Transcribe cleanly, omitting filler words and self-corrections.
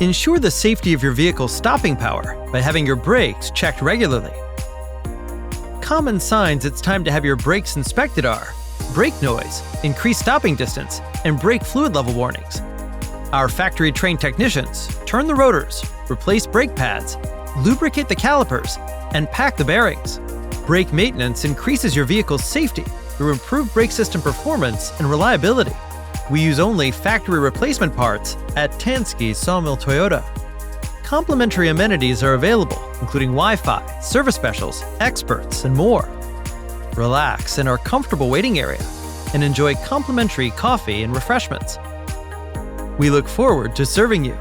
Ensure the safety of your vehicle's stopping power by having your brakes checked regularly. Common signs it's time to have your brakes inspected are brake noise, increased stopping distance, and brake fluid level warnings. Our factory-trained technicians turn the rotors, replace brake pads, lubricate the calipers, and pack the bearings. Brake maintenance increases your vehicle's safety through improved brake system performance and reliability. We use only factory replacement parts at Tansky Sawmill Toyota. Complimentary amenities are available, including Wi-Fi, service specials, experts, and more. Relax in our comfortable waiting area and enjoy complimentary coffee and refreshments. We look forward to serving you.